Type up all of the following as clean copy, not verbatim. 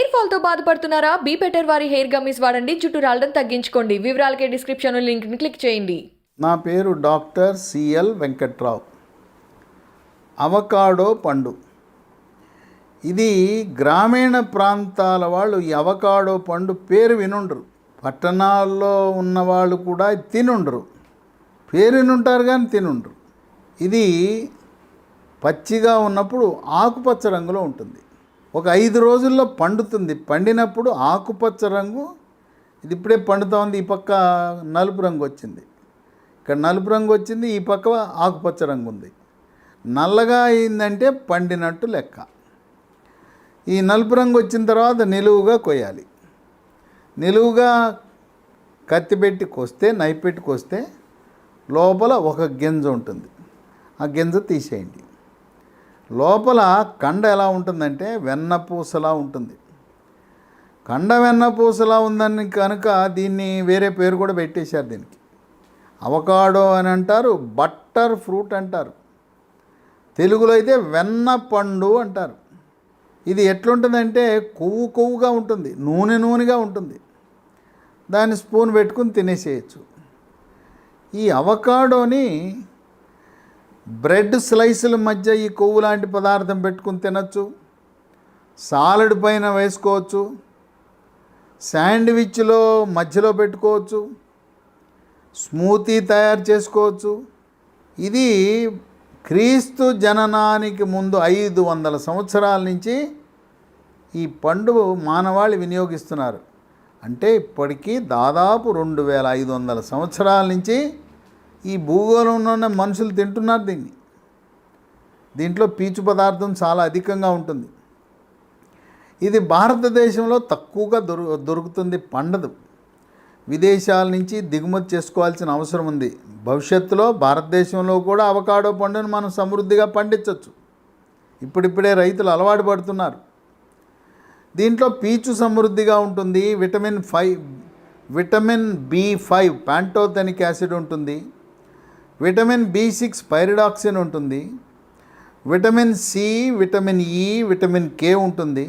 Hair fall తో బాధపడుతున్నారా? Be better వారి హెయిర్ గమ్మీస్ వాడండి, జుట్టు రాలడం తగ్గించుకోండి. వివరాలకే డిస్క్రిప్షన్ లింక్ ని క్లిక్ చేయండి. నా పేరు డాక్టర్ సిఎల్ వెంకట్రావు. అవకాడో పండు, ఇది గ్రామీణ ప్రాంతాల వాళ్ళు ఈ అవకాడో పండు పేరు వినుండరు. పట్టణాల్లో ఉన్నవాళ్ళు కూడా తినుండరు, పేరు వినుంటారు కానీ తినుండరు. ఇది పచ్చిగా ఉన్నప్పుడు ఆకుపచ్చ రంగులో ఉంటుంది. ఒక 5 రోజుల్లో పండుతుంది. పండినప్పుడు ఆకుపచ్చ రంగు, ఇది ఇప్పుడే పండుతూ ఉంది. ఈ పక్క నలుపు రంగు వచ్చింది, ఇక్కడ నలుపు రంగు వచ్చింది, ఈ పక్క ఆకుపచ్చ రంగు ఉంది. నల్లగా అయిందంటే పండినట్టు లెక్క. ఈ నలుపు రంగు వచ్చిన తర్వాత నిలువుగా కొయ్యాలి. నిలువుగా కత్తి పెట్టి కోస్తే, నైఫ్ పెట్టి కోస్తే లోపల ఒక గింజ ఉంటుంది. ఆ గింజ తీసేయండి. లోపల కండ ఎలా ఉంటుందంటే వెన్నపూసలా ఉంటుంది. కండ వెన్నపూసలా ఉందని కనుక దీన్ని వేరే పేరు కూడా పెట్టేశారు. దీనికి అవకాడో అని అంటారు, బట్టర్ ఫ్రూట్ అంటారు, తెలుగులో అయితే వెన్న పండు అంటారు. ఇది ఎట్లుంటుందంటే కొవ్వుగా ఉంటుంది, నూనెగా ఉంటుంది. దాన్ని స్పూన్ పెట్టుకుని తినేసేయచ్చు. ఈ అవకాడోని బ్రెడ్ స్లైసుల మధ్య ఈ కొవ్వు లాంటి పదార్థం పెట్టుకుని తినచ్చు, సాలడ్ పైన వేసుకోవచ్చు, శాండ్విచ్లో మధ్యలో పెట్టుకోవచ్చు, స్మూతీ తయారు చేసుకోవచ్చు. ఇది క్రీస్తు జననానికి ముందు 500 సంవత్సరాల నుంచి ఈ పండు మానవాళి వినియోగిస్తున్నారు. అంటే ఇప్పటికీ దాదాపు 2500 సంవత్సరాల నుంచి ఈ భూగోళంలో ఉన్న మనుషులు తింటున్నారు దీన్ని. దీంట్లో పీచు పదార్థం చాలా అధికంగా ఉంటుంది. ఇది భారతదేశంలో తక్కువగా దొరుకుతుంది, పండదు. విదేశాల నుంచి దిగుమతి చేసుకోవాల్సిన అవసరం ఉంది. భవిష్యత్తులో భారతదేశంలో కూడా అవకాడో పండును మనం సమృద్ధిగా పండించవచ్చు. ఇప్పుడిప్పుడే రైతులు అలవాటు పడుతున్నారు. దీంట్లో పీచు సమృద్ధిగా ఉంటుంది. విటమిన్ B5 ప్యాంటోథెనిక్ యాసిడ్ ఉంటుంది. విటమిన్ B6 పైరిడాక్సిన్ ఉంటుంది. Vitamin C, vitamin E, vitamin K ఉంటుంది.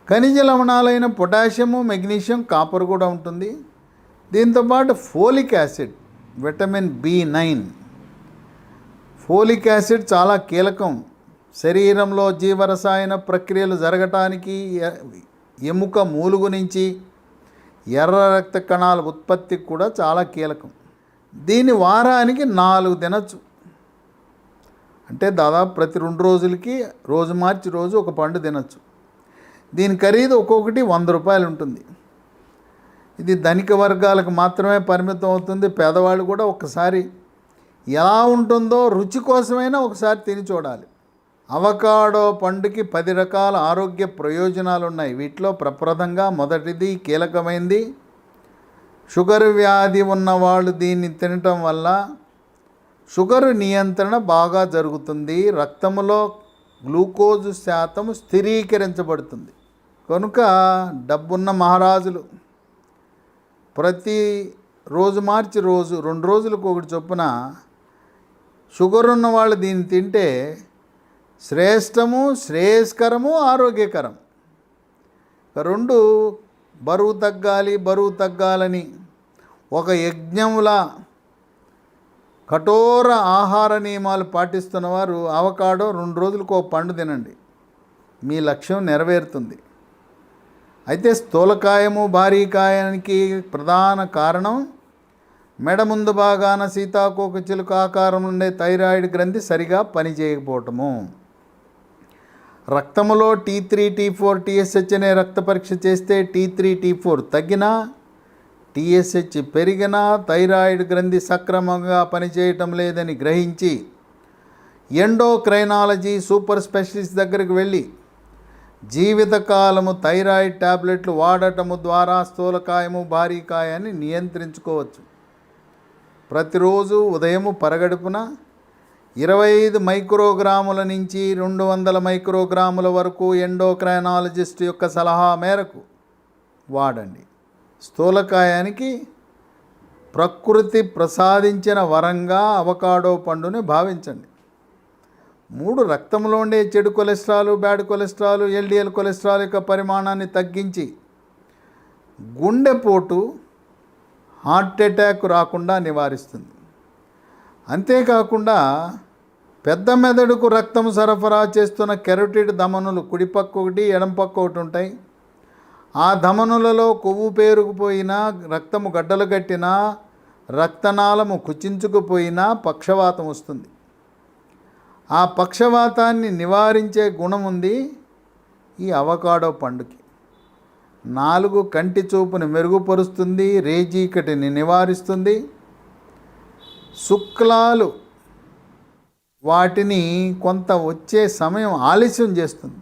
ఖనిజ లవణాలైన పొటాషియము, మెగ్నీషియం, కాపర్ కూడా ఉంటుంది. దీంతోపాటు folic acid, vitamin B9. Folic acid చాలా కీలకం. శరీరంలో జీవరసాయన ప్రక్రియలు జరగటానికి, ఎముక మూలుగు నుంచి ఎర్ర రక్త కణాల ఉత్పత్తికి కూడా చాలా కీలకం. దీన్ని వారానికి 4 తినచ్చు. అంటే దాదాపు ప్రతి 2 రోజులకి రోజు మార్చి రోజు ఒక పండు తినచ్చు. దీని ఖరీదు ఒక్కొక్కటి 100 రూపాయలు ఉంటుంది. ఇది ధనిక వర్గాలకు మాత్రమే పరిమితం అవుతుంది. పేదవాళ్ళు కూడా ఒకసారి ఎలా ఉంటుందో రుచి కోసమైనా ఒకసారి తిని చూడాలి. అవకాడో పండుకి 10 రకాల ఆరోగ్య ప్రయోజనాలు ఉన్నాయి. వీటిలో ప్రప్రదంగా మొదటిది, కీలకమైంది, షుగర్ వ్యాధి ఉన్నవాళ్ళు దీన్ని తినటం వల్ల షుగర్ నియంత్రణ బాగా జరుగుతుంది. రక్తంలో గ్లూకోజ్ శాతం స్థిరీకరించబడుతుంది. కనుక డబ్బున్న మహారాజులు ప్రతి రోజు మార్చి రోజు 2 రోజులకు ఒకటి చొప్పున షుగర్ ఉన్న వాళ్ళు దీన్ని తింటే శ్రేష్టము, శ్రేయస్కరము, ఆరోగ్యకరం. 2 బరువు తగ్గాలని ఒక యజ్ఞంలా కఠోర ఆహార నియమాలు పాటిస్తున్న వారు అవకాడో 2 రోజులకు ఒక పండు తినండి, మీ లక్ష్యం నెరవేరుతుంది. అయితే స్థూలకాయము, భారీకాయానికి ప్రధాన కారణం మెడ ముందు భాగాన సీతాకోక చిలుక ఆకారం ఉండే థైరాయిడ్ గ్రంథి సరిగా పనిచేయకపోవటము. రక్తంలో T3, T4, TSH అనే రక్త పరీక్ష చేస్తే T3, T4 తగ్గినా, TSH పెరిగినా థైరాయిడ్ గ్రంథి సక్రమంగా పనిచేయటం లేదని గ్రహించి ఎండోక్రైనాలజీ సూపర్ స్పెషలిస్ట్ దగ్గరికి వెళ్ళి జీవితకాలము థైరాయిడ్ టాబ్లెట్లు వాడటము ద్వారా స్థూలకాయము, భారీకాయాన్ని నియంత్రించుకోవచ్చు. ప్రతిరోజు ఉదయము పరగడుపున 25 మైక్రోగ్రాముల నుంచి 200 మైక్రోగ్రాముల వరకు ఎండోక్రైనాలజిస్ట్ యొక్క సలహా మేరకు వాడండి. స్థూలకాయానికి ప్రకృతి ప్రసాదించిన వరంగా అవకాడో పండుని భావించండి. 3 రక్తంలో ఉండే చెడు cholesterol, bad cholesterol, LDL cholesterol యొక్క పరిమాణాన్ని తగ్గించి గుండెపోటు, హార్ట్ అటాక్ రాకుండా నివారిస్తుంది. అంతేకాకుండా పెద్ద మెదడుకు రక్తం సరఫరా చేస్తున్న కెరోటిడ్ ధమనులు కుడిపక్క ఒకటి, ఎడంపక్క ఒకటి ఉంటాయి. ఆ ధమనులలో కొవ్వు పేరుకుపోయినా, రక్తము గడ్డలు కట్టినా, రక్తనాళము కుచించుకుపోయినా పక్షవాతం వస్తుంది. ఆ పక్షవాతాన్ని నివారించే గుణం ఉంది ఈ అవకాడో పండుకి. 4 కంటి చూపుని మెరుగుపరుస్తుంది, రేజీకటిని నివారిస్తుంది, శుక్లాలు వాటిని కొంత వచ్చే సమయం ఆలస్యం చేస్తుంది,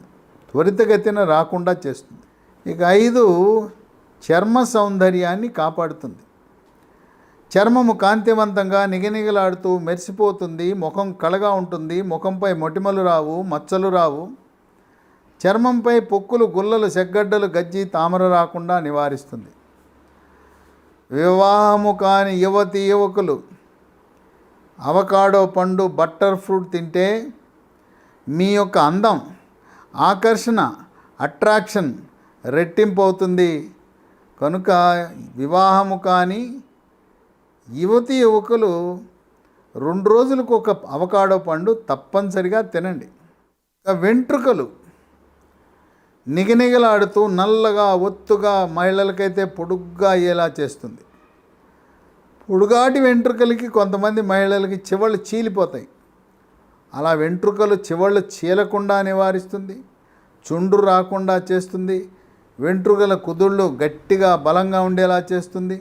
త్వరితగతిన రాకుండా చేస్తుంది. ఇక 5 చర్మ సౌందర్యాన్ని కాపాడుతుంది. చర్మము కాంతివంతంగా నిగనిగలాడుతూ మెరిసిపోతుంది, ముఖం కళగా ఉంటుంది, ముఖంపై మొటిమలు రావు, మచ్చలు రావు, చర్మంపై పొక్కులు, గుల్లలు, సెగ్గడ్డలు, గజ్జి, తామర రాకుండా నివారిస్తుంది. వివాహము కాని యువతి యువకులు అవకాడో పండు, బట్టర్ ఫ్రూట్ తింటే మీ యొక్క అందం, ఆకర్షణ, అట్రాక్షన్ రెట్టింపు అవుతుంది. కనుక వివాహము కాని యువతి యువకులు 2 రోజులకు ఒక అవకాడో పండు తప్పనిసరిగా తినండి. వెంట్రుకలు నిగనిగలాడుతూ నల్లగా, ఒత్తుగా, మహిళలకైతే పొడుగ్గా అయ్యేలా చేస్తుంది. పొడుగాటి వెంట్రుకలకి కొంతమంది మహిళలకి చివళ్ళు చీలిపోతాయి. అలా వెంట్రుకలు చివళ్ళు చీలకుండా నివారిస్తుంది, చుండ్రు రాకుండా చేస్తుంది, వెంట్రుకల కుదుళ్ళు గట్టిగా బలంగా ఉండేలా చేస్తుంది,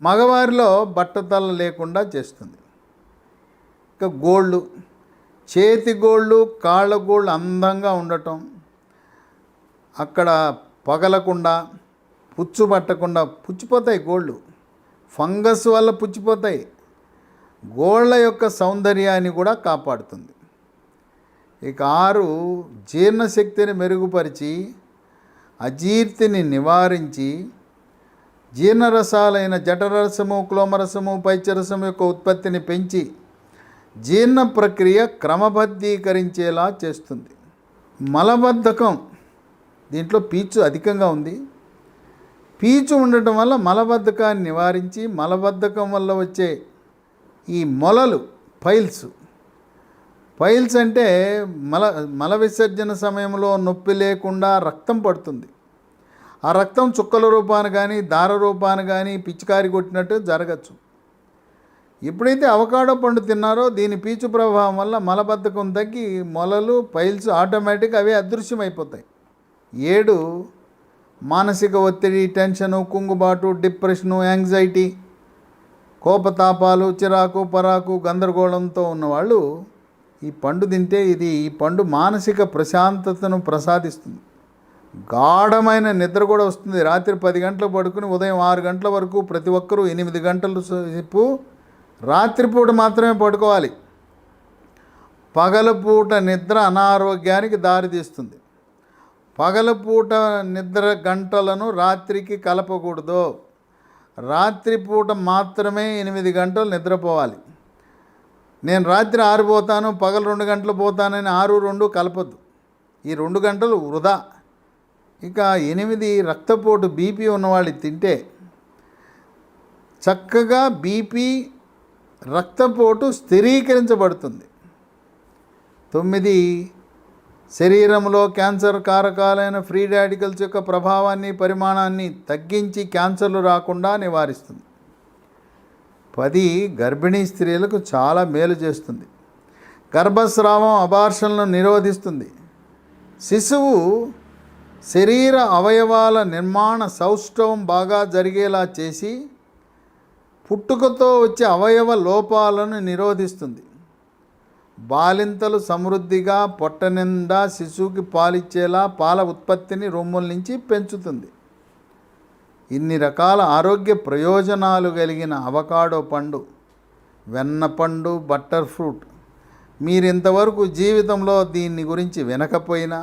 మగవారిలో బట్టతల లేకుండా చేస్తుంది. ఇక గోళ్ళు, చేతి గోళ్ళు, కాళ్ళ గోళ్ళు అందంగా ఉండటం, అక్కడ పగలకుండా, పుచ్చు పట్టకుండా, పుచ్చిపోతాయి గోళ్ళు, ఫంగస్ వల్ల పుచ్చిపోతాయి. గోళ్ళ యొక్క సౌందర్యాన్ని కూడా కాపాడుతుంది. ఇక 6 జీర్ణశక్తిని మెరుగుపరిచి, అజీర్తిని నివారించి, జీర్ణరసాలైన జఠరసము, క్లోమరసము, పైచరసము యొక్క ఉత్పత్తిని పెంచి జీర్ణ ప్రక్రియ క్రమబద్ధీకరించేలా చేస్తుంది. మలబద్ధకం, దీంట్లో పీచు అధికంగా ఉంది. పీచు ఉండటం వల్ల మలబద్ధకాన్ని నివారించి, మలబద్ధకం వల్ల వచ్చే ఈ మొలలు, పైల్స్ అంటే మల విసర్జన సమయంలో నొప్పి లేకుండా రక్తం పడుతుంది. ఆ రక్తం చుక్కల రూపాన కానీ, దార రూపాన కానీ పిచికారి కొట్టినట్టు జరగచ్చు. ఎప్పుడైతే అవకాడో పండు తిన్నారో దీని పీచు ప్రభావం వల్ల మలబద్ధకం తగ్గి మొలలు, పైల్స్ ఆటోమేటిక్ అవే అదృశ్యమైపోతాయి. 7 మానసిక ఒత్తిడి, టెన్షను, కుంగుబాటు, డిప్రెషను, యాంగ్జైటీ, కోపతాపాలు, చిరాకు, పరాకు, గందరగోళంతో ఉన్నవాళ్ళు ఈ పండు తింటే ఈ పండు మానసిక ప్రశాంతతను ప్రసాదిస్తుంది. గాఢమైన నిద్ర కూడా వస్తుంది. రాత్రి 10 గంటలకు పడుకుని ఉదయం 6 గంటల వరకు ప్రతి ఒక్కరూ 8 గంటల సేపు రాత్రిపూట మాత్రమే పడుకోవాలి. పగలపూట నిద్ర అనారోగ్యానికి దారితీస్తుంది. పగలపూట నిద్ర గంటలను రాత్రికి కలపకూడదు. రాత్రిపూట మాత్రమే 8 గంటలు నిద్రపోవాలి. నేను రాత్రి 6 పోతాను, పగలు 2 గంటలు పోతానని 6, 2 కలపద్దు. ఈ 2 గంటలు వృధా. ఇక 8 రక్తపోటు, బీపీ ఉన్నవాళ్ళు తింటే చక్కగా బీపీ, రక్తపోటు స్థిరీకరించబడుతుంది. 9 శరీరంలో క్యాన్సర్ కారకాలైన ఫ్రీ రాడికల్స్ యొక్క ప్రభావాన్ని, పరిమాణాన్ని తగ్గించి క్యాన్సర్లు రాకుండా నివారిస్తుంది. 10 గర్భిణీ స్త్రీలకు చాలా మేలు చేస్తుంది. గర్భస్రావం, అబార్షన్లను నిరోధిస్తుంది. శిశువు శరీర అవయవాల నిర్మాణ సౌష్ఠవం బాగా జరిగేలా చేసి పుట్టుకతో వచ్చే అవయవ లోపాలను నిరోధిస్తుంది. బాలింతలు సమృద్ధిగా పొట్ట నిండా శిశువుకి పాలిచ్చేలా పాల ఉత్పత్తిని రొమ్ముల నుంచి పెంచుతుంది. ఇన్ని రకాల ఆరోగ్య ప్రయోజనాలు కలిగిన అవకాడో పండు, వెన్న పండు, బట్టర్ ఫ్రూట్ మీరు ఇంతవరకు జీవితంలో దీన్ని గురించి వినకపోయినా,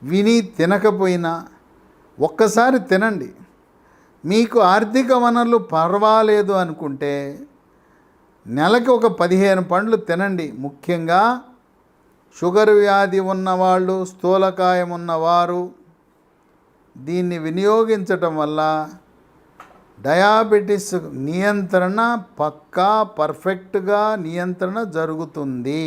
విని తినకపోయినా ఒక్కసారి తినండి. మీకు ఆర్థిక వనరులు పర్వాలేదు అనుకుంటే నెలకి ఒక 15 పండ్లు తినండి. ముఖ్యంగా షుగర్ వ్యాధి ఉన్నవాళ్ళు, స్థూలకాయం ఉన్నవారు దీన్ని వినియోగించటం వల్ల డయాబెటిస్ నియంత్రణ పర్ఫెక్ట్గా నియంత్రణ జరుగుతుంది.